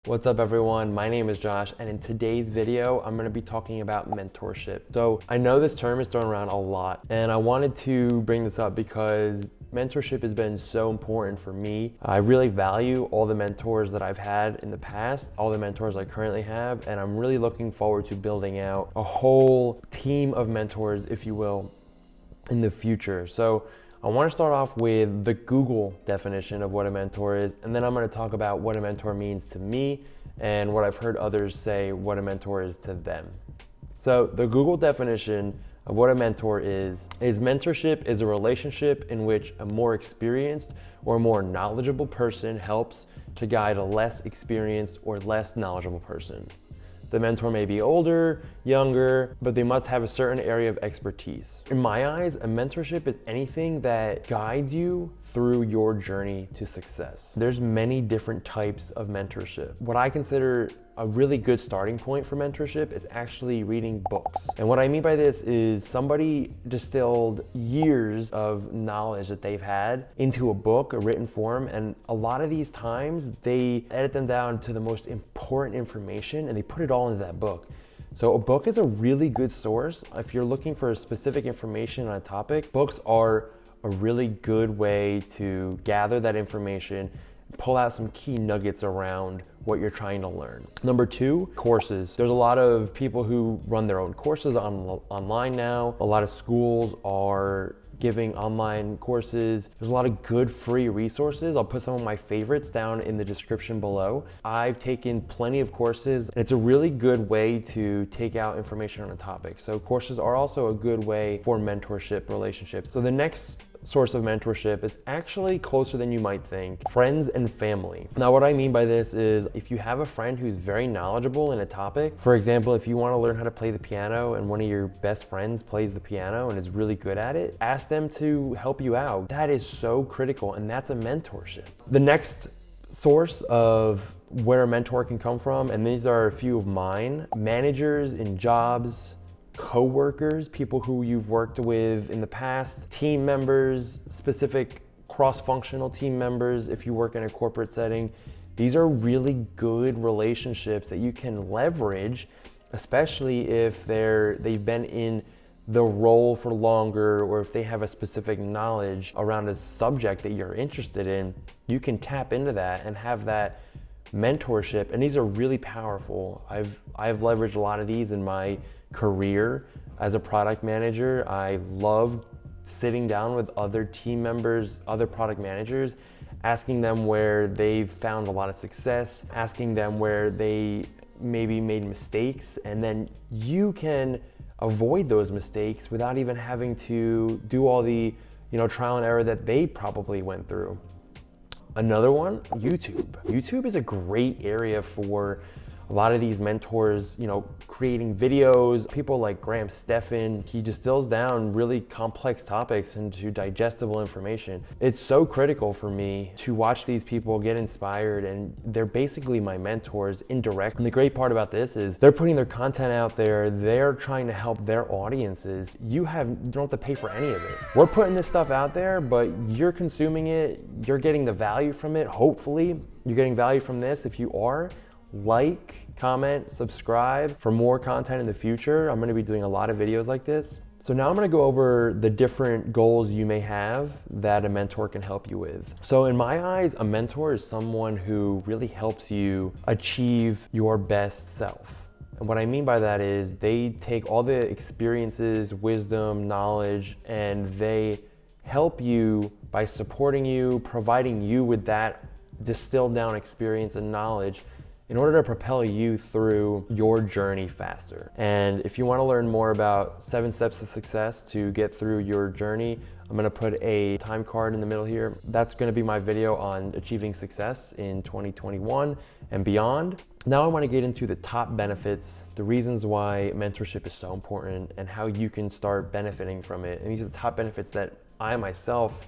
What's up everyone, my name is Josh, and in today's video, I'm gonna be talking about mentorship. So I know this term is thrown around a lot, and I wanted to bring this up because mentorship has been so important for me. I really value all the mentors that I've had in the past, all the mentors I currently have, and I'm really looking forward to building out a whole team of mentors, if you will, in the future. So I want to start off with the Google definition of what a mentor is, and then I'm going to talk about what a mentor means to me and what I've heard others say what a mentor is to them. So the Google definition of what a mentor is mentorship is a relationship in which a more experienced or more knowledgeable person helps to guide a less experienced or less knowledgeable person. The mentor may be older, younger, but they must have a certain area of expertise. In my eyes, a mentorship is anything that guides you through your journey to success. There's many different types of mentorship. What I consider a really good starting point for mentorship is actually reading books. And what I mean by this is somebody distilled years of knowledge that they've had into a book, a written form, and a lot of these times they edit them down to the most important information and they put it all into that book. So a book is a really good source. If you're looking for specific information on a topic, books are a really good way to gather that information, pull out some key nuggets around what you're trying to learn. Number two, courses. There's a lot of people who run their own courses online now. A lot of schools are giving online courses. There's a lot of good free resources. I'll put some of my favorites down in the description below. I've taken plenty of courses, and it's a really good way to take out information on a topic. So courses are also a good way for mentorship relationships. So the next source of mentorship is actually closer than you might think: friends and family. Now, what I mean by this is if you have a friend who's very knowledgeable in a topic, for example, if you want to learn how to play the piano and one of your best friends plays the piano and is really good at it, ask them to help you out. That is so critical, and that's a mentorship. The next source of where a mentor can come from, and these are a few of mine: managers in jobs, co-workers, people who you've worked with in the past, team members, specific cross-functional team members if you work in a corporate setting. These are really good relationships that you can leverage, especially if they've been in the role for longer, or if they have a specific knowledge around a subject that you're interested in. You can tap into that and have that mentorship, and these are really powerful. I've leveraged a lot of these in my career as a product manager. I love sitting down with other team members, other product managers, asking them where they've found a lot of success, asking them where they maybe made mistakes, and then you can avoid those mistakes without even having to do all the trial and error that they probably went through. Another one, YouTube. YouTube is a great area for a lot of these mentors, creating videos. People like Graham Stephan, he distills down really complex topics into digestible information. It's so critical for me to watch these people get inspired, and they're basically my mentors indirect. And the great part about this is they're putting their content out there. They're trying to help their audiences. You don't have to pay for any of it. We're putting this stuff out there, but you're consuming it. You're getting the value from it. Hopefully you're getting value from this. If you are, like, comment, subscribe for more content in the future. I'm going to be doing a lot of videos like this. So now I'm going to go over the different goals you may have that a mentor can help you with. So in my eyes, a mentor is someone who really helps you achieve your best self. And what I mean by that is they take all the experiences, wisdom, knowledge, and they help you by supporting you, providing you with that distilled down experience and knowledge in order to propel you through your journey faster. And if you want to learn more about 7 steps to success to get through your journey, I'm going to put a time card in the middle here. That's going to be my video on achieving success in 2021 and beyond. Now I want to get into the top benefits, the reasons why mentorship is so important, and how you can start benefiting from it. And these are the top benefits that I myself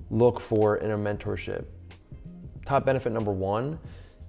look for in a mentorship. Top benefit number one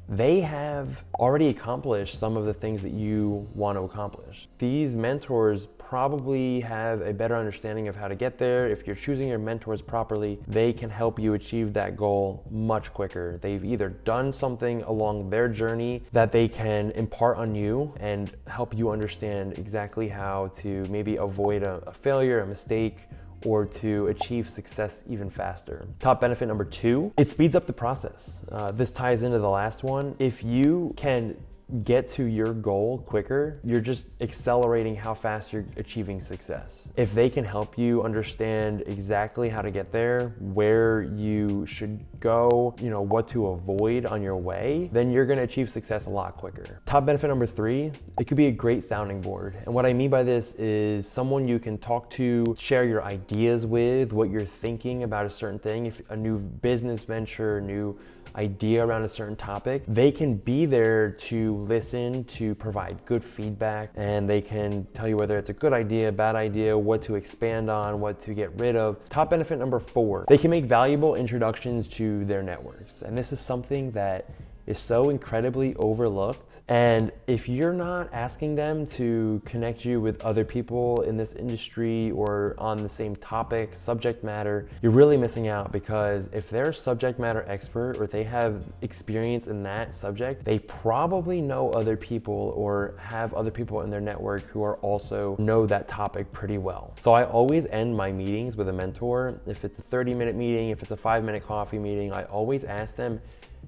they have already accomplished some of the things that you want to accomplish. These mentors probably have a better understanding of how to get there. If you're choosing your mentors properly, they can help you achieve that goal much quicker. They've either done something along their journey that they can impart on you and help you understand exactly how to maybe avoid a failure, a mistake, or to achieve success even faster. Top benefit number 2, it speeds up the process. This ties into the last one. If you can get to your goal quicker, you're just accelerating how fast you're achieving success. If they can help you understand exactly how to get there, where you should go, what to avoid on your way, then you're gonna achieve success a lot quicker. Top benefit number 3, it could be a great sounding board. And what I mean by this is someone you can talk to, share your ideas with, what you're thinking about a certain thing, if a new business venture, new idea around a certain topic, they can be there to listen, to provide good feedback, and they can tell you whether it's a good idea, bad idea, what to expand on, what to get rid of. Top benefit number 4, they can make valuable introductions to their networks. And this is something that is so incredibly overlooked. And if you're not asking them to connect you with other people in this industry or on the same topic, subject matter, you're really missing out, because if they're a subject matter expert or they have experience in that subject, they probably know other people or have other people in their network who are also know that topic pretty well. So I always end my meetings with a mentor. If it's a 30-minute meeting, if it's a 5-minute coffee meeting, I always ask them,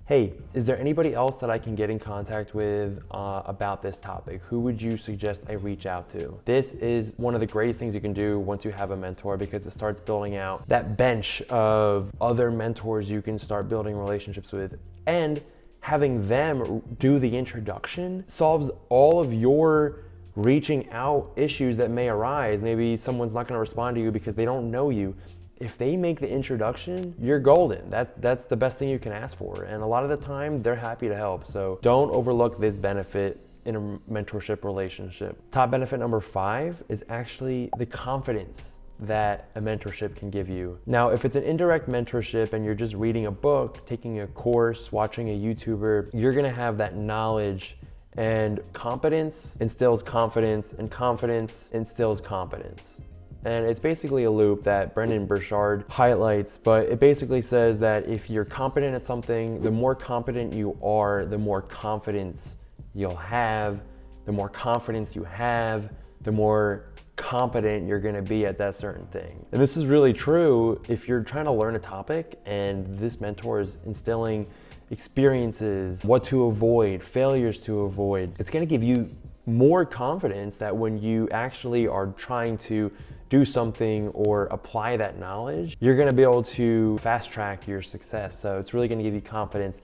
hey, is there anybody else that I can get in contact with about this topic? Who would you suggest I reach out to? This is one of the greatest things you can do once you have a mentor, because it starts building out that bench of other mentors you can start building relationships with. And having them do the introduction solves all of your reaching out issues that may arise. Maybe someone's not going to respond to you because they don't know you. If they make the introduction, you're golden. That's the best thing you can ask for. And a lot of the time, they're happy to help. So don't overlook this benefit in a mentorship relationship. Top benefit number 5 is actually the confidence that a mentorship can give you. Now, if it's an indirect mentorship and you're just reading a book, taking a course, watching a YouTuber, you're gonna have that knowledge, and competence instills confidence, and confidence instills competence. And it's basically a loop that Brendon Burchard highlights, but it basically says that if you're competent at something, the more competent you are, the more confidence you'll have. The more confidence you have, the more competent you're gonna be at that certain thing. And this is really true if you're trying to learn a topic and this mentor is instilling experiences, what to avoid, failures to avoid. It's gonna give you more confidence that when you actually are trying to do something or apply that knowledge, you're gonna be able to fast track your success. So it's really gonna give you confidence.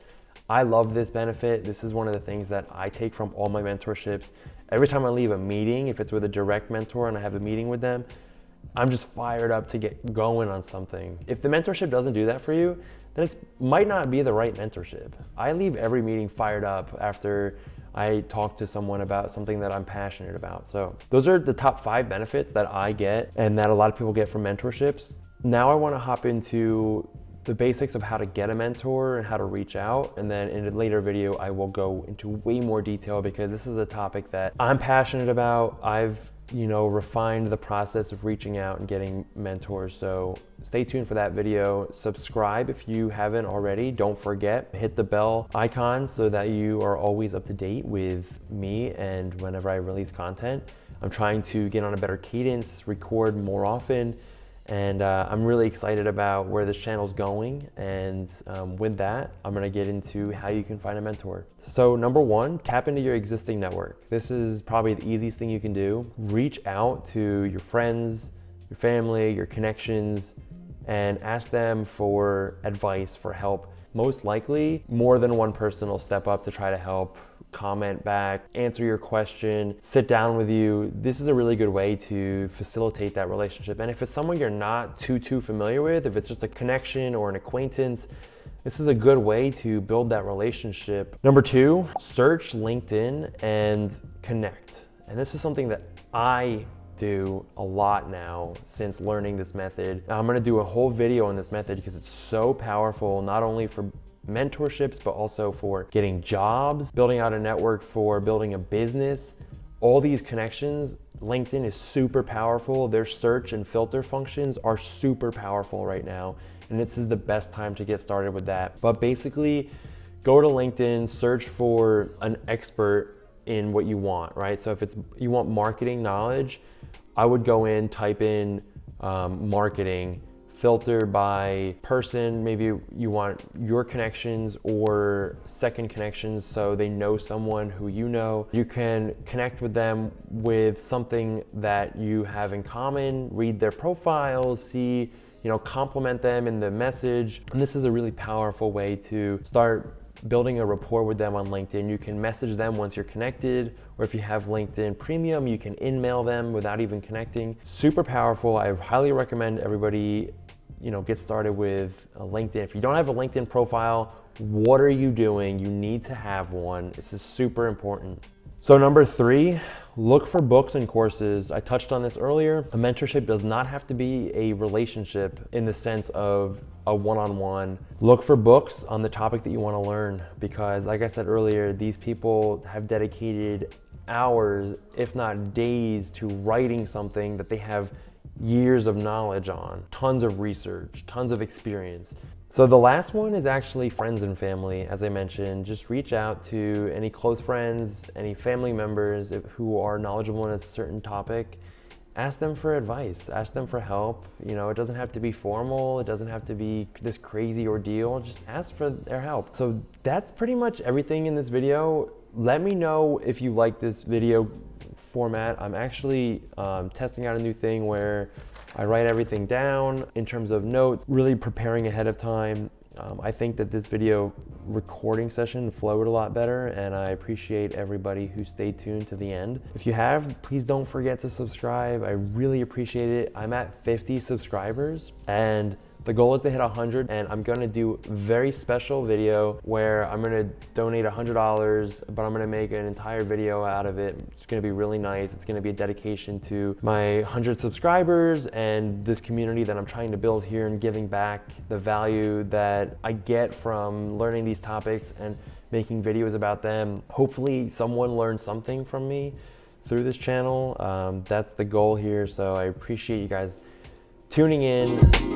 I love this benefit. This is one of the things that I take from all my mentorships. Every time I leave a meeting, if it's with a direct mentor and I have a meeting with them, I'm just fired up to get going on something. If the mentorship doesn't do that for you, then it might not be the right mentorship. I leave every meeting fired up after I talk to someone about something that I'm passionate about. So those are the top 5 benefits that I get and that a lot of people get from mentorships. Now I want to hop into the basics of how to get a mentor and how to reach out. And then in a later video, I will go into way more detail because this is a topic that I'm passionate about. I've refined the process of reaching out and getting mentors. So stay tuned for that video. Subscribe if you haven't already. Don't forget, hit the bell icon so that you are always up to date with me and whenever I release content. I'm trying to get on a better cadence, record more often, and I'm really excited about where this channel's going. And with that, I'm gonna get into how you can find a mentor. So number 1, tap into your existing network. This is probably the easiest thing you can do. Reach out to your friends, your family, your connections, and ask them for advice, for help. Most likely, more than one person will step up to try to help, comment back, answer your question, sit down with you. This is a really good way to facilitate that relationship. And if it's someone you're not too familiar with, if it's just a connection or an acquaintance, this is a good way to build that relationship. Number 2, search LinkedIn and connect. And this is something that I do a lot now since learning this method. Now I'm gonna do a whole video on this method because it's so powerful, not only for mentorships, but also for getting jobs, building out a network for building a business. All these connections, LinkedIn is super powerful. Their search and filter functions are super powerful right now. And this is the best time to get started with that. But basically, go to LinkedIn, search for an expert in what you want, right? So if you want marketing knowledge, I would go in, type in marketing, filter by person. Maybe you want your connections or second connections, so they know someone who you know. You can connect with them with something that you have in common, read their profiles, see, compliment them in the message. And this is a really powerful way to start building a rapport with them on LinkedIn. You can message them once you're connected, or if you have LinkedIn Premium, you can email them without even connecting. Super powerful. I highly recommend everybody, get started with LinkedIn. If you don't have a LinkedIn profile, what are you doing? You need to have one. This is super important. So number 3, look for books and courses. I touched on this earlier. A mentorship does not have to be a relationship in the sense of a one-on-one. Look for books on the topic that you want to learn, because like I said earlier, these people have dedicated hours, if not days, to writing something that they have years of knowledge on, tons of research, tons of experience. So the last one is actually friends and family. As I mentioned, just reach out to any close friends, any family members who are knowledgeable in a certain topic. Ask them for advice, ask them for help. It doesn't have to be formal, it doesn't have to be this crazy ordeal, just ask for their help. So that's pretty much everything in this video. Let me know if you like this video format. I'm actually testing out a new thing where I write everything down in terms of notes, really preparing ahead of time. I think that this video recording session flowed a lot better, and I appreciate everybody who stayed tuned to the end. If you have, please don't forget to subscribe. I really appreciate it. I'm at 50 subscribers, and the goal is to hit 100, and I'm gonna do a very special video where I'm gonna donate $100, but I'm gonna make an entire video out of it. It's gonna be really nice. It's gonna be a dedication to my 100 subscribers and this community that I'm trying to build here, and giving back the value that I get from learning these topics and making videos about them. Hopefully someone learned something from me through this channel. That's the goal here, so I appreciate you guys tuning in.